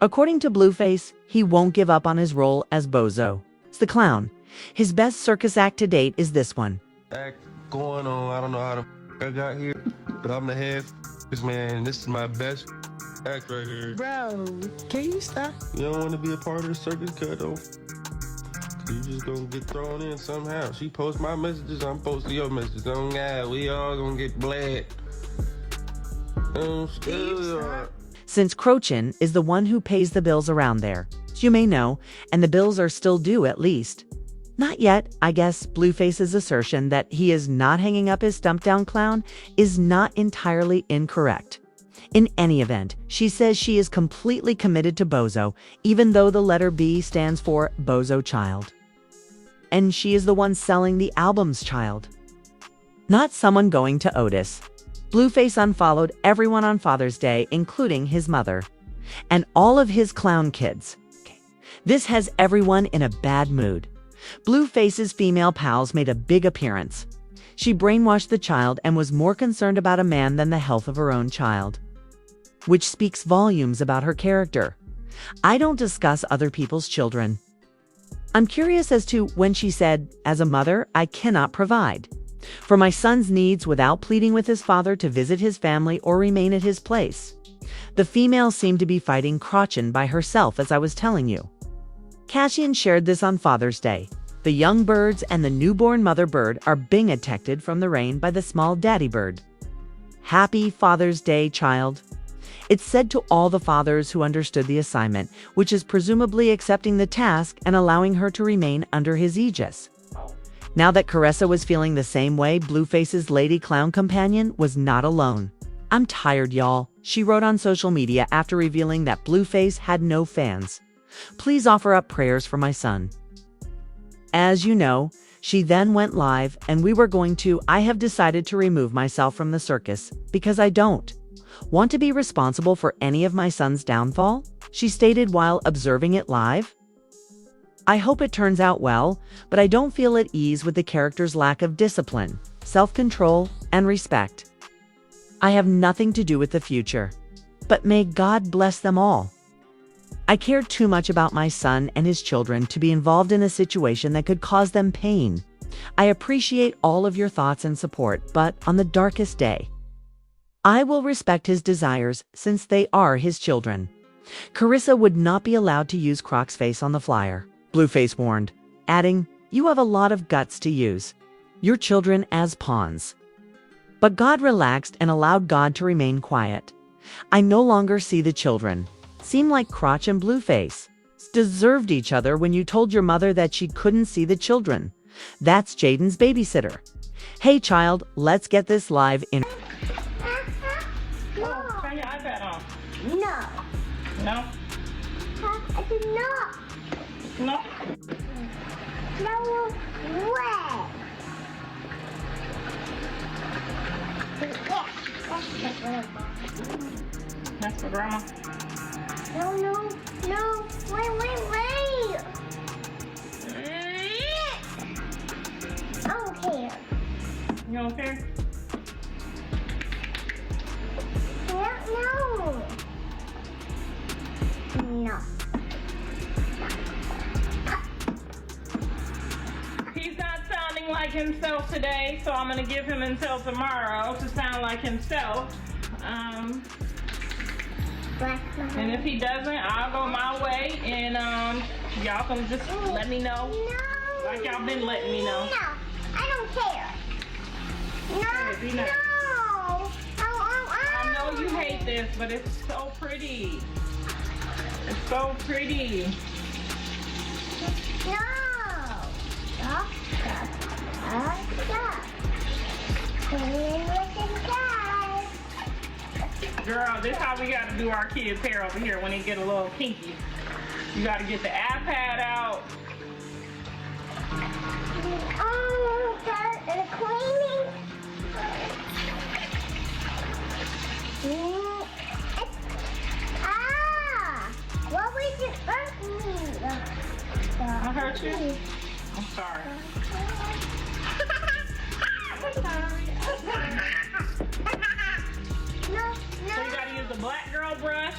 According to Blueface, he won't give up on his role as Bozo. It's the clown. His best circus act to date is this one. Act going on, I don't know how the I got here, but I'm the head man. This is my best act right here. Bro, can you stop? You don't want to be a part of the circus cut though. You just gonna get thrown in somehow. She posts my messages, I'm posting your messages. Oh God, we all gonna get bled. Since Chrisean is the one who pays the bills around there, as you may know, and the bills are still due at least. Not yet, I guess. Blueface's assertion that he is not hanging up his stump-down clown is not entirely incorrect. In any event, she says she is completely committed to Bozo, even though the letter B stands for Bozo Child. And she is the one selling the album's child. Not someone going to Otis. Blueface unfollowed everyone on Father's Day, including his mother, and all of his clown kids. This has everyone in a bad mood. Blueface's female pals made a big appearance. She brainwashed the child and was more concerned about a man than the health of her own child, which speaks volumes about her character. I don't discuss other people's children. I'm curious as to when she said, as a mother, I cannot provide for my son's needs without pleading with his father to visit his family or remain at his place. The female seemed to be fighting Chrisean by herself, as I was telling you. Chrisean shared this on Father's Day. The young birds and the newborn mother bird are being protected from the rain by the small daddy bird. Happy Father's Day, child. It's said to all the fathers who understood the assignment, which is presumably accepting the task and allowing her to remain under his aegis. Now that Karlissa was feeling the same way, Blueface's lady clown companion was not alone. I'm tired, y'all, she wrote on social media after revealing that Blueface had no fans. Please offer up prayers for my son. As you know, she then went live and I have decided to remove myself from the circus because I don't want to be responsible for any of my son's downfall, she stated while observing it live. I hope it turns out well, but I don't feel at ease with the character's lack of discipline, self-control, and respect. I have nothing to do with the future, but may God bless them all. I care too much about my son and his children to be involved in a situation that could cause them pain. I appreciate all of your thoughts and support, but on the darkest day, I will respect his desires since they are his children. Karlissa would not be allowed to use Croc's face on the flyer, Blueface warned, adding, you have a lot of guts to use your children as pawns. But God relaxed and allowed God to remain quiet. I no longer see the children. Seem like Croc and Blueface deserved each other when you told your mother that she couldn't see the children. That's Jaden's babysitter. Hey child, let's get this live in. Turn your iPad on. No. No? I did not. No? No way. That's for Grandma. No. Wait. I don't care. You don't care? No. He's not sounding like himself today, so I'm going to give him until tomorrow to sound like himself. And if he doesn't, I'll go my way, and y'all can just let me know. No. Like y'all been letting me know. No, I don't care. No. Be nice. No. I know you hate this, but it's so pretty. It's so pretty. No. Stop. Girl, this is how we gotta do our kids' hair over here when they get a little kinky. You gotta get the iPad out. Cleaning. What was it hurt me? I hurt you? I'm sorry. No. So you gotta use the black girl brush,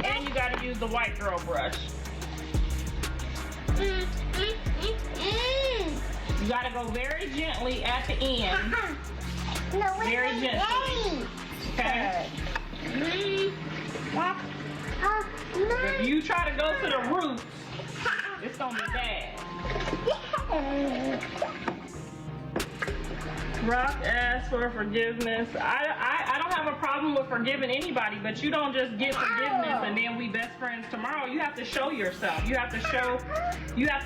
and you gotta use use the white girl brush. You gotta go very gently at the end. No, Very gently. Okay. If you try to go to the roots, it's gonna be bad. Rock asks for forgiveness. I don't have a problem with forgiving anybody, but you don't just get forgiveness and then we best friends tomorrow. You have to show yourself. You have to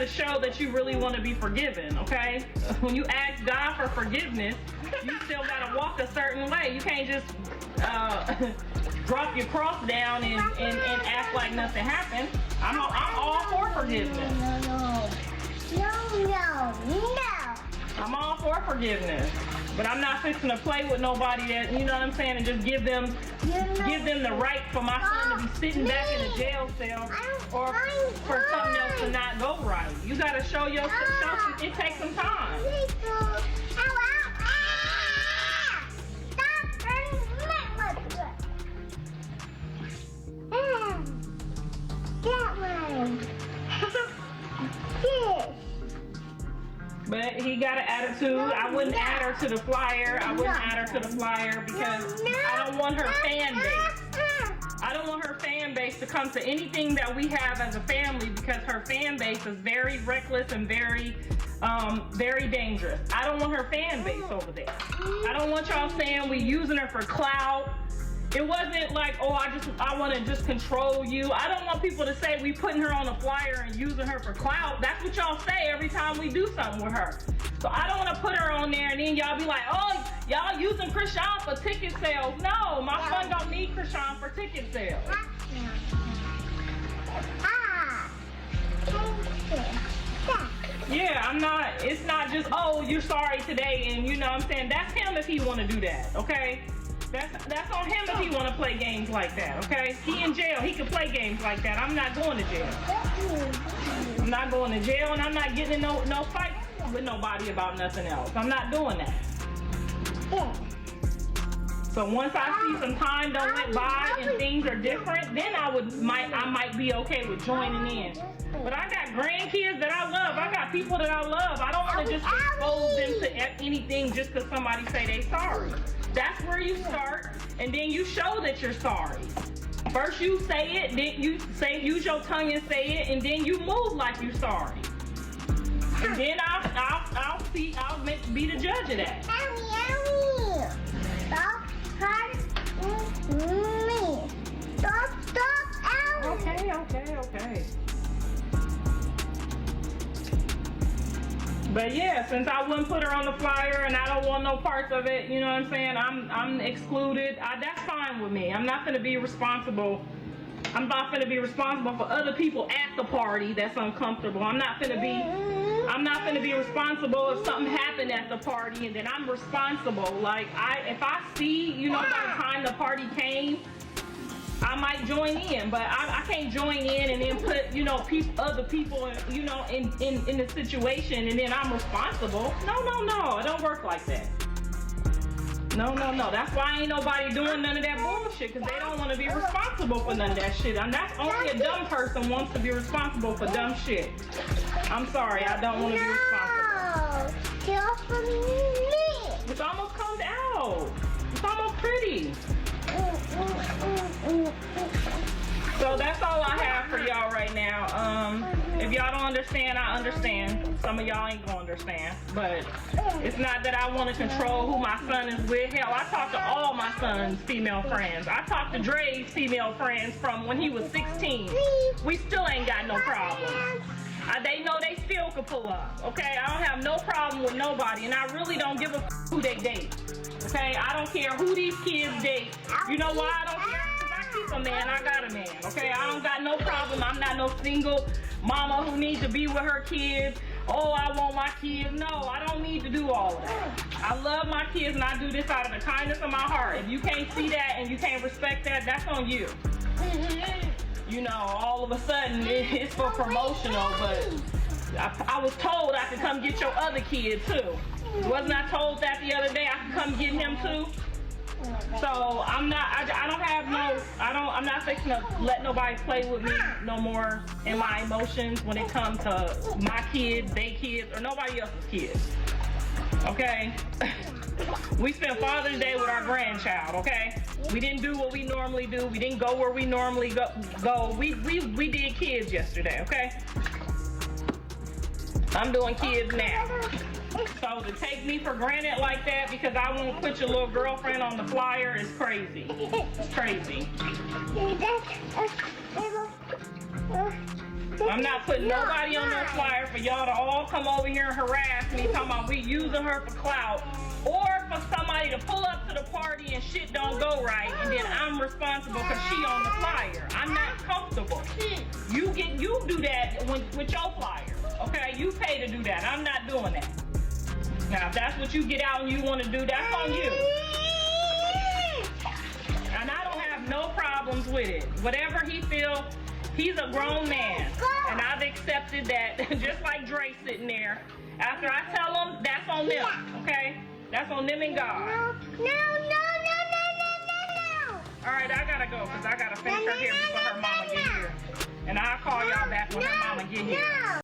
show that you really want to be forgiven, okay? When you ask God for forgiveness, you still gotta walk a certain way. You can't just drop your cross down and act like nothing happened. I'm all for forgiveness. No. I'm all for forgiveness, but I'm not fixing to play with nobody that, you know what I'm saying, and just give them the right for my son to be sitting back in a jail cell or for something else to not go right. You gotta show yourself. It takes some time. That one. This. But he got an attitude. I wouldn't add her to the flyer. I wouldn't add her to the flyer because I don't want her fan base. I don't want her fan base to come to anything that we have as a family because her fan base is very reckless and very dangerous. I don't want her fan base over there. I don't want y'all saying we using her for clout. It wasn't like, oh, I want to just control you. I don't want people to say we putting her on a flyer and using her for clout. That's what y'all say every time we do something with her. So I don't want to put her on there and then y'all be like, oh, y'all using Chrisean for ticket sales. No, my son don't need Chrisean for ticket sales. Yeah, I'm not, it's not just, oh, you're sorry today and you know what I'm saying? That's him if he want to do that, okay? That's on him if he want to play games like that, okay? He in jail. He can play games like that. I'm not going to jail. I'm not going to jail, and I'm not getting in no fight with nobody about nothing else. I'm not doing that. So once I see some time done went by and things are different, then I might be okay with joining in. But I got grandkids that I love. I got people that I love. I don't want to just expose them to anything just because somebody say they sorry. That's where you start, and then you show that you're sorry. First you say it, then you use your tongue and say it, and then you move like you're sorry. And then I'll be the judge of that. Stop hurting me. Stop, Okay. But yeah, since I wouldn't put her on the flyer and I don't want no parts of it, you know what I'm saying? I'm excluded. That's fine with me. I'm not gonna be responsible. I'm not gonna be responsible for other people at the party that's uncomfortable. I'm not gonna be responsible if something happened at the party and then I'm responsible. Like if I see, you know, by the time the party came, I might join in, but I can't join in and then put, you know, other people, you know, in the situation and then I'm responsible. No, it don't work like that. No. That's why ain't nobody doing none of that bullshit, because they don't want to be responsible for none of that shit. And that's only a dumb person wants to be responsible for dumb shit. I'm sorry, I don't want to be responsible. Kill for me. It's almost comes out. It's almost pretty. So that's all I have for y'all right now. If y'all don't understand, I understand. Some of y'all ain't gonna understand. But it's not that I want to control who my son is with. Hell, I talk to all my son's female friends. I talked to Dre's female friends from when he was 16. We still ain't got no problem. They know they still could pull up. Okay, I don't have no problem with nobody, and I really don't give a who they date. Okay, I don't care who these kids date. You know why I don't care? Because I keep a man, I got a man. Okay, I don't got no problem. I'm not no single mama who needs to be with her kids. Oh, I want my kids. No, I don't need to do all of that. I love my kids and I do this out of the kindness of my heart. If you can't see that and you can't respect that, that's on you. You know, all of a sudden it's for promotional, but I was told I could come get your other kid too. Wasn't I told that the other day I could come get him too? So I'm not fixing to let nobody play with me no more in my emotions when it comes to my kids, they kids, or nobody else's kids. Okay? We spent Father's Day with our grandchild, okay? We didn't do what we normally do. We didn't go where we normally go. We did kids yesterday, okay? I'm doing kids now. So to take me for granted like that because I won't put your little girlfriend on the flyer is crazy. It's crazy. I'm not putting nobody on that flyer for y'all to all come over here and harass me talking about we using her for clout, or for somebody to pull up to the party and shit don't go right and then I'm responsible because she on the flyer. I'm not comfortable. You do that with your flyer, okay? You pay to do that. I'm not doing that. Now if that's what you get out and you want to do, that's on you. And I don't have no problems with it. Whatever he feels, he's a grown man, and I've accepted that, just like Dre sitting there. After I tell him, that's on them, okay? That's on them and God. No. All right, I gotta go, because I gotta finish her here before her mama get here. And I'll call y'all back when her mama get here.